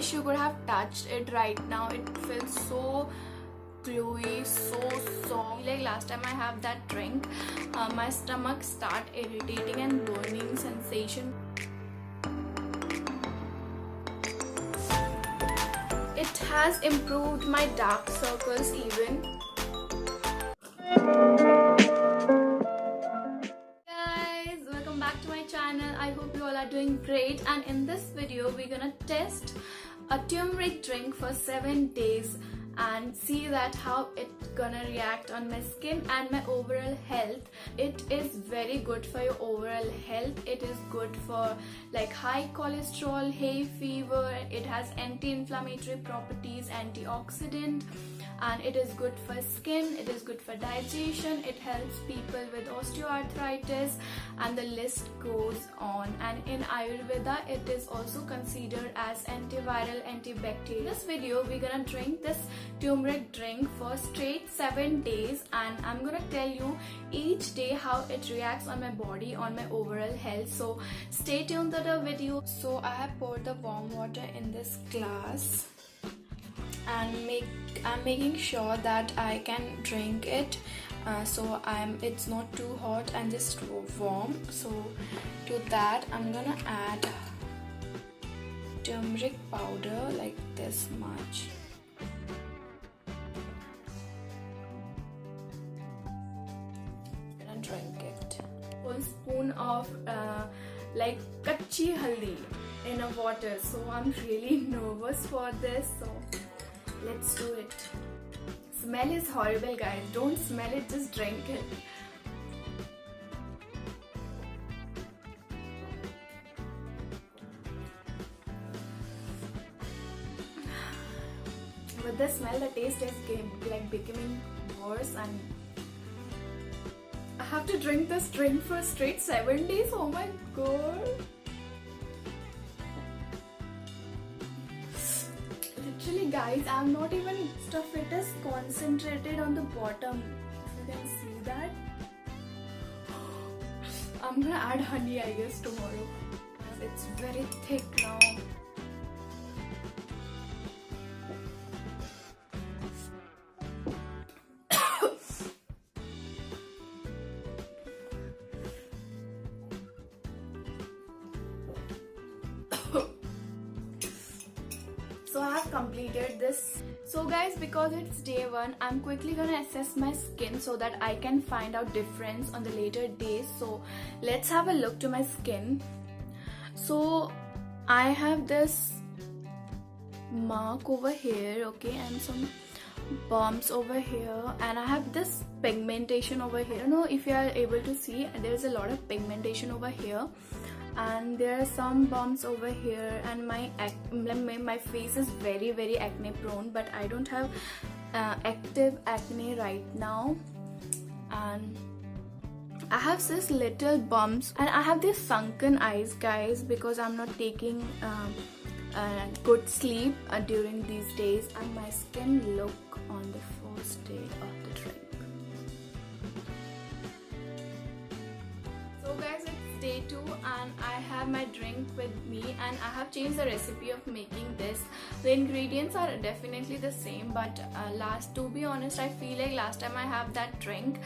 wish you could have touched it right now. It feels so gluey, so soft. Like last time I have that drink, my stomach start irritating and burning sensation. It has improved my dark circles even. Guys, welcome back to my channel. I hope you all are doing great, and in this video we're gonna test a turmeric drink for 7 days and see that how it's gonna react on my skin and my overall health. It is very good for your overall health. It is good for like high cholesterol, hay fever. It has anti-inflammatory properties, antioxidant, and it is good for skin. It is good for digestion. It helps people with osteoarthritis, and the list goes on. And in Ayurveda it is also considered as antiviral, antibacterial. In this video we're gonna drink this turmeric drink for straight 7 days, and I'm gonna tell you each day how it reacts on my body, on my overall health. So stay tuned to the video. So I have poured the warm water in this glass and I'm making sure that I can drink it. It's not too hot and just warm. So to that I'm gonna add turmeric powder like this much. And drink it. 1 spoon of like kachi haldi in a water. So I'm really nervous for this. So let's do it. Smell is horrible, guys. Don't smell it, just drink it. With the smell, the taste is like becoming worse, and I have to drink this drink for straight 7 days. Oh my god. Literally guys, I'm not even stuff. It is concentrated on the bottom. If you can see that. I'm gonna add honey, I guess, tomorrow. It's very thick now. So I have completed this. So guys, because it's day 1, I'm quickly gonna assess my skin so that I can find out difference on the later days. So let's have a look to my skin. So I have this mark over here, okay, and some bumps over here, and I have this pigmentation over here. No, if you are able to see, there's a lot of pigmentation over here, and there are some bumps over here, and my face is very acne prone, but I don't have active acne right now. And I have this little bumps, and I have these sunken eyes, guys, because I'm not taking good sleep during these days. And my skin look on the first day of the drink. So guys, it's day 2 and I have my drink with me, and I have changed the recipe of making this. The ingredients are definitely the same, but to be honest, I feel like last time I have that drink,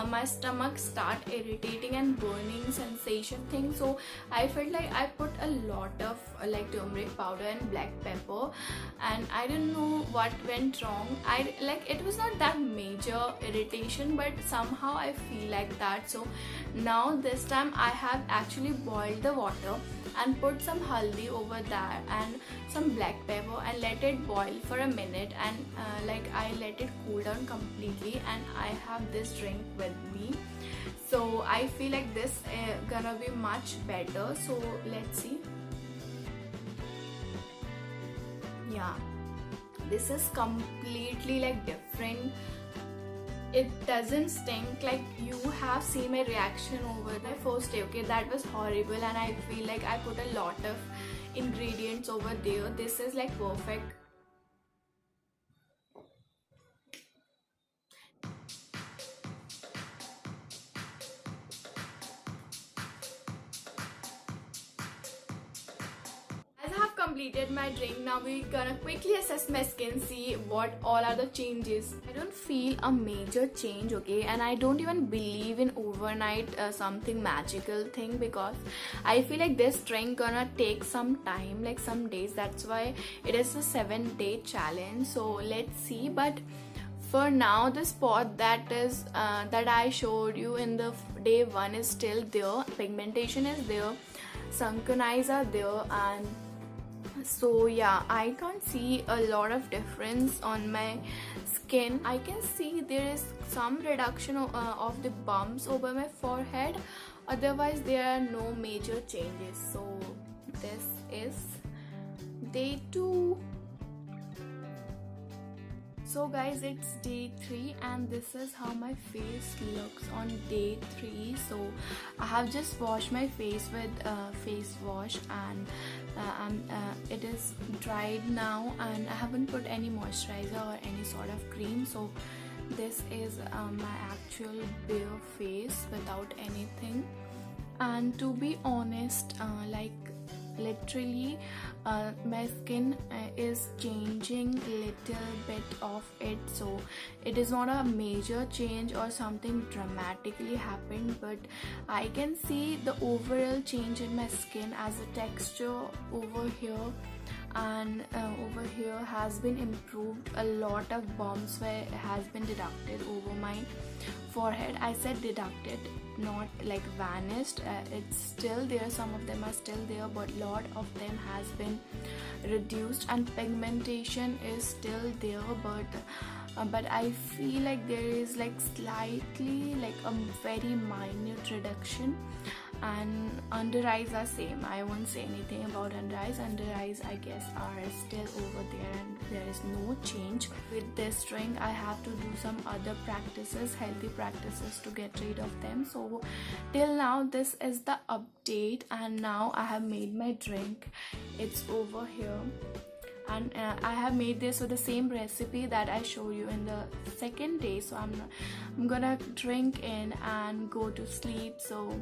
my stomach start irritating and burning sensation thing. So I felt like I put a lot of like turmeric powder and black pepper, and I don't know what went wrong. It was not that major irritation, but somehow I feel like that. So now this time I have actually boiled the water and put some haldi over there and some black pepper and let it boil for a minute, and I let it cool down completely, and I have this drink with me. So I feel like this gonna be much better. So let's see. Yeah, this is completely like different. It doesn't stink. Like, you have seen my reaction over the first day, okay? That was horrible, and I feel like I put a lot of ingredients over there. This is like perfect. completed my drink. Now we're gonna quickly assess my skin, see what all are the changes. I don't feel a major change, okay, and I don't even believe in overnight something magical thing, because I feel like this drink gonna take some time, like some days. That's why it is a 7-day challenge. So let's see. But for now, the spot that I showed you in the day 1 is still there. Pigmentation is there, sunken eyes are there, and so yeah, I can't see a lot of difference on my skin. I can see there is some reduction of the bumps over my forehead. Otherwise there are no major changes. So this is day 2. So guys, it's day 3 and this is how my face looks on day 3. So I have just washed my face with face wash, and it is dried now, and I haven't put any moisturizer or any sort of cream. So this is my actual bare face without anything. And to be honest, like literally my skin is changing little bit of it. So it is not a major change or something dramatically happened, but I can see the overall change in my skin as the texture over here and over here has been improved. A lot of bumps has been deducted over my forehead. I said deducted, not like vanished. It's still there, some of them are still there, but lot of them has been reduced, and pigmentation is still there, but I feel like there is like slightly like a very minute reduction. And under eyes are same. I won't say anything about under eyes. Under eyes I guess are still over there, and there is no change. With this drink I have to do some other practices, healthy practices, to get rid of them. So till now this is the update, and now I have made my drink. It's over here, and I have made this with the same recipe that I show you in the second day. So I'm gonna drink in and go to sleep. So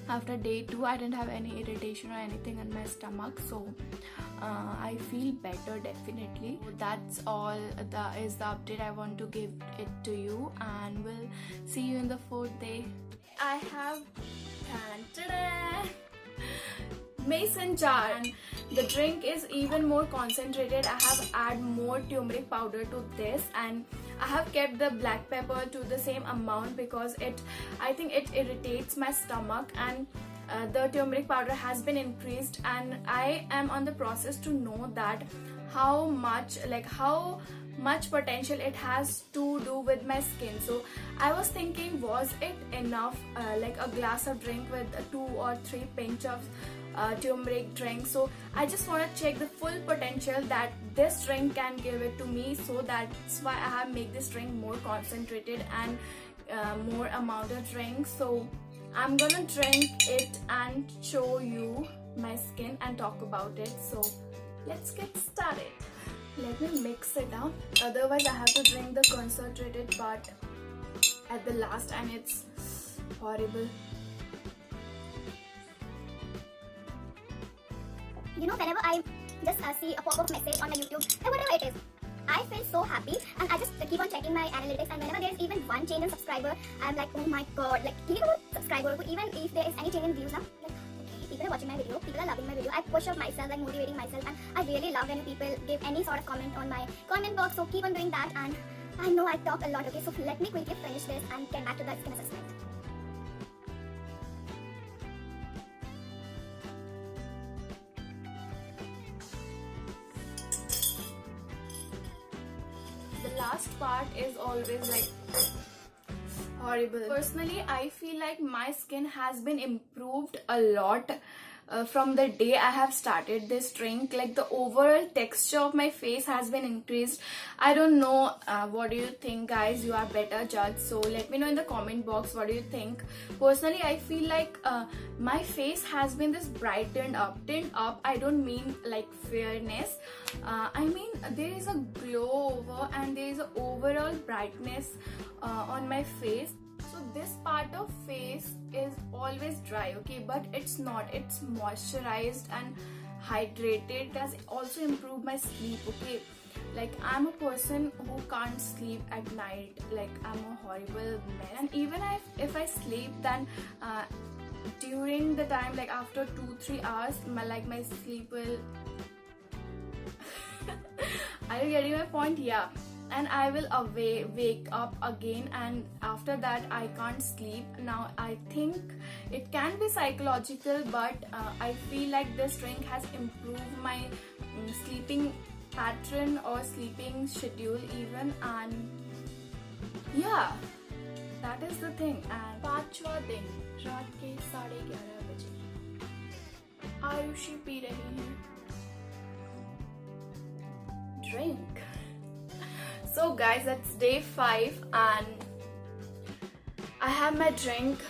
after day 2 I didn't have any irritation or anything in my stomach, so I feel better definitely. That's all. That is the update I want to give it to you, and we'll see you in the 4th day. I have mason jar, and the drink is even more concentrated. I have add more turmeric powder to this, and I have kept the black pepper to the same amount because I think it irritates my stomach, and the turmeric powder has been increased, and I am on the process to know that how much potential it has to do with my skin. So I was thinking, was it enough, like a glass of drink with 2 or 3 pinch of turmeric drink? So I just want to check the full potential that this drink can give it to me. So that's why I have made this drink more concentrated and more amount of drink. So I'm gonna drink it and show you my skin and talk about it. So let's get started. Let me mix it up, otherwise I have to drink the concentrated part at the last and it's horrible. You know, whenever I just see a pop-up message on my YouTube, or whatever it is, I feel so happy, and I just keep on checking my analytics, and whenever there is even one change in subscriber, I'm like, oh my god, like even a subscriber, even if there is any change in views now, like okay, people are watching my video, people are loving my video, I push up myself, like motivating myself, and I really love when people give any sort of comment on my comment box. So keep on doing that, and I know I talk a lot, okay, so let me quickly finish this and get back to the skin assessment. The last part is always like horrible. Personally, I feel like my skin has been improved a lot from the day I have started this drink. Like the overall texture of my face has been increased. I don't know, what do you think, guys? You are better judge, so let me know in the comment box what do you think. Personally, I feel like my face has been this brightened up, tint up. I don't mean like fairness, I mean there is a glow over, and there is a overall brightness on my face. So this part of face is always dry, okay, but it's not, it's moisturized, and hydrated. It has also improved my sleep. Okay, like I'm a person who can't sleep at night. Like I'm a horrible mess, and even if I sleep, then during the time, like after 2-3 hours, my sleep will are you getting my point? Yeah. And I will wake up again, and after that I can't sleep. Now I think it can be psychological, but I feel like this drink has improved my sleeping pattern or sleeping schedule even. And yeah, that is the thing. And पांचवा दिन रात के 11:30 बजे Arushi P रही है drink. So guys, it's day 5 and I have my drink.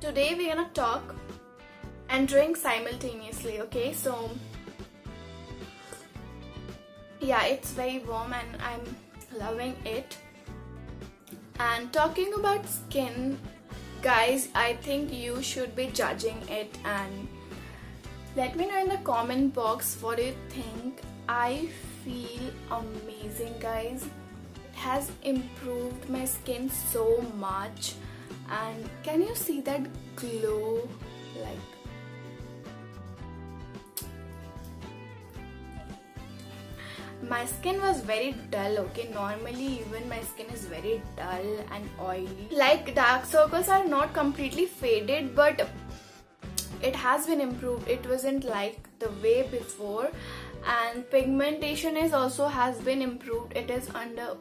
Today we're gonna talk and drink simultaneously, okay? So yeah, it's very warm and I'm loving it. And talking about skin, guys, I think you should be judging it, and let me know in the comment box what you think. I feel amazing, guys. It has improved my skin so much, and can you see that glow? Like, my skin was very dull, okay? Normally even my skin is very dull and oily. Like, dark circles are not completely faded, but it has been improved. It wasn't like the way before. And pigmentation is also has been improved. It is under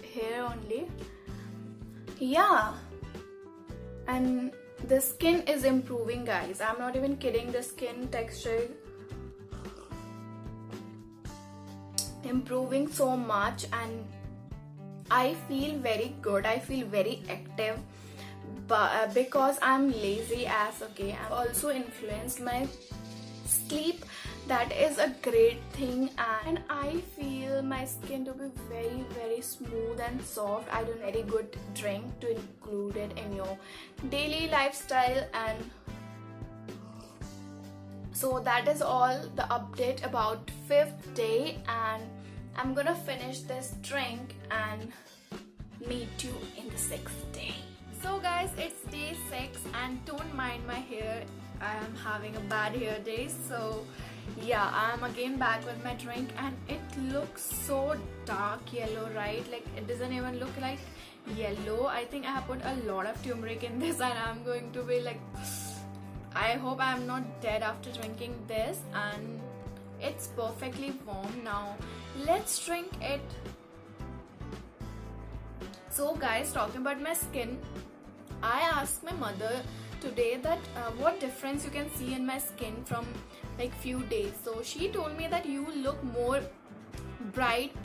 here only. Yeah, and the skin is improving, guys. I'm not even kidding. The skin texture improving so much, and I feel very good. I feel very active, but because I'm lazy as, okay, I'm also influenced my sleep. That is a great thing, and I feel my skin to be very, very smooth and soft. I don't very good drink to include it in your daily lifestyle. And so that is all the update about 5th day, and I'm gonna finish this drink and meet you in the 6th day. So guys, it's day 6, and don't mind my hair. I am having a bad hair day, so yeah, I'm again back with my drink, and it looks so dark yellow, right? Like, it doesn't even look like yellow. I think I have put a lot of turmeric in this, and I'm going to be like, I hope I'm not dead after drinking this. And it's perfectly warm. Now let's drink it. So guys, talking about my skin, I asked my mother today that what difference you can see in my skin from like few days. So she told me that you look more bright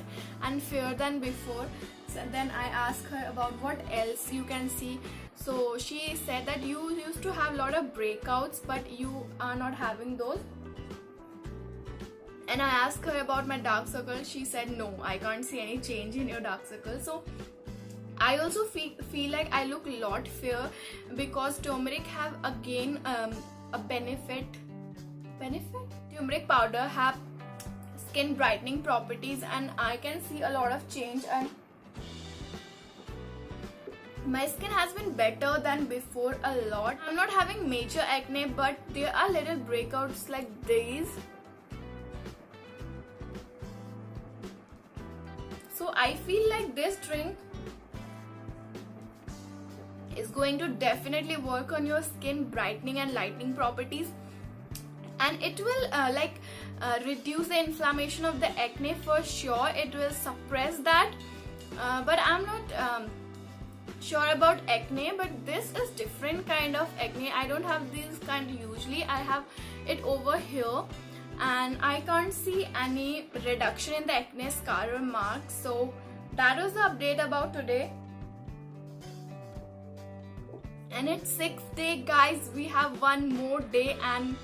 and fair than before. So then I asked her about what else you can see. So she said that you used to have a lot of breakouts, but you are not having those. And I asked her about my dark circles. She said no, I can't see any change in your dark circles. So I also feel like I look a lot fair because turmeric have again a benefit. Turmeric powder have skin brightening properties, and I can see a lot of change, and my skin has been better than before a lot. I'm not having major acne, but there are little breakouts like these. So I feel like this drink is going to definitely work on your skin brightening and lightening properties, and it will reduce the inflammation of the acne for sure. It will suppress that, but I'm not sure about acne, but this is different kind of acne. I don't have this kind usually. I have it over here, and I can't see any reduction in the acne scar or marks. So that was the update about today. And it's 6th day, guys. We have one more day and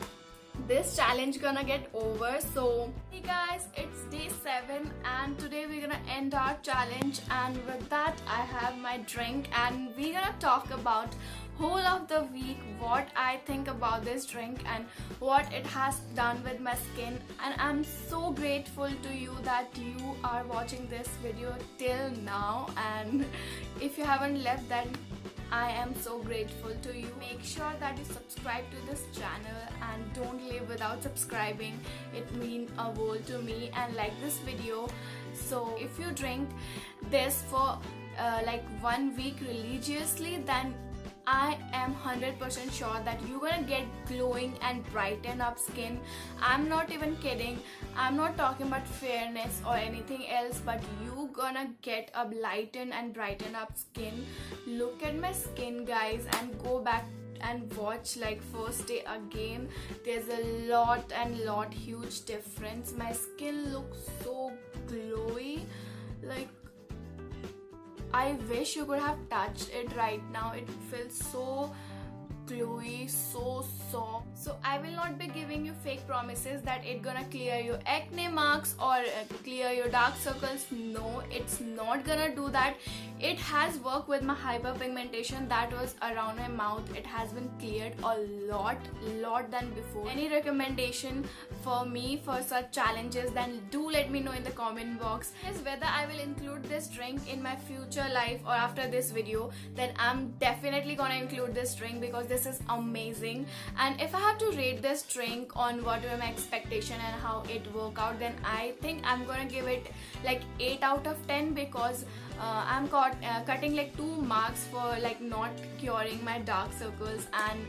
this challenge gonna get over. So hey guys, it's day 7 and today we're gonna end our challenge, and with that I have my drink, and we're gonna talk about whole of the week what I think about this drink and what it has done with my skin, and I'm so grateful to you that you are watching this video till now. And if you haven't left, then I am so grateful to you. Make sure that you subscribe to this channel and don't leave without subscribing. It means a world to me, and like this video. So if you drink this for like 1 week religiously, then I am 100% sure that you're gonna get glowing and brighten up skin. I'm not even kidding. I'm not talking about fairness or anything else, but you gonna get a lighten and brighten up skin. Look at my skin, guys, and go back and watch like first day again. There's a lot huge difference. My skin looks so glowy, like I wish you could have touched it right now. It feels so glowy, so soft. So I will not be giving you fake promises that it's gonna clear your acne marks or clear your dark circles. No, it's not gonna do that. It has worked with my hyperpigmentation that was around my mouth. It has been cleared a lot than before. Any recommendation for me for such challenges, then do let me know in the comment box. Is whether I will include this drink in my future life or after this video, then I'm definitely gonna include this drink because this is amazing. And if I have to rate this drink on what were my expectation and how it worked out, then I think I'm gonna give it like 8 out of 10 because I'm cutting like 2 marks for like not curing my dark circles and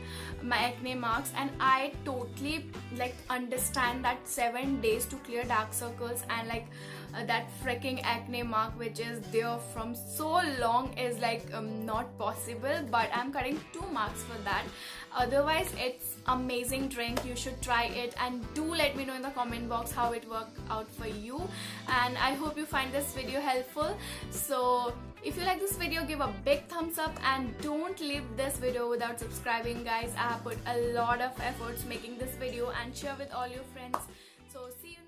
my acne marks, and I totally like understand that 7 days to clear dark circles and like that freaking acne mark which is there from so long is like not possible, but I'm cutting 2 marks for that. Otherwise, it's amazing drink. You should try it and do let me know in the comment box how it worked out for you. And I hope you find this video helpful. So if you like this video, give a big thumbs up and don't leave this video without subscribing, guys. I have put a lot of efforts making this video and share with all your friends. So see you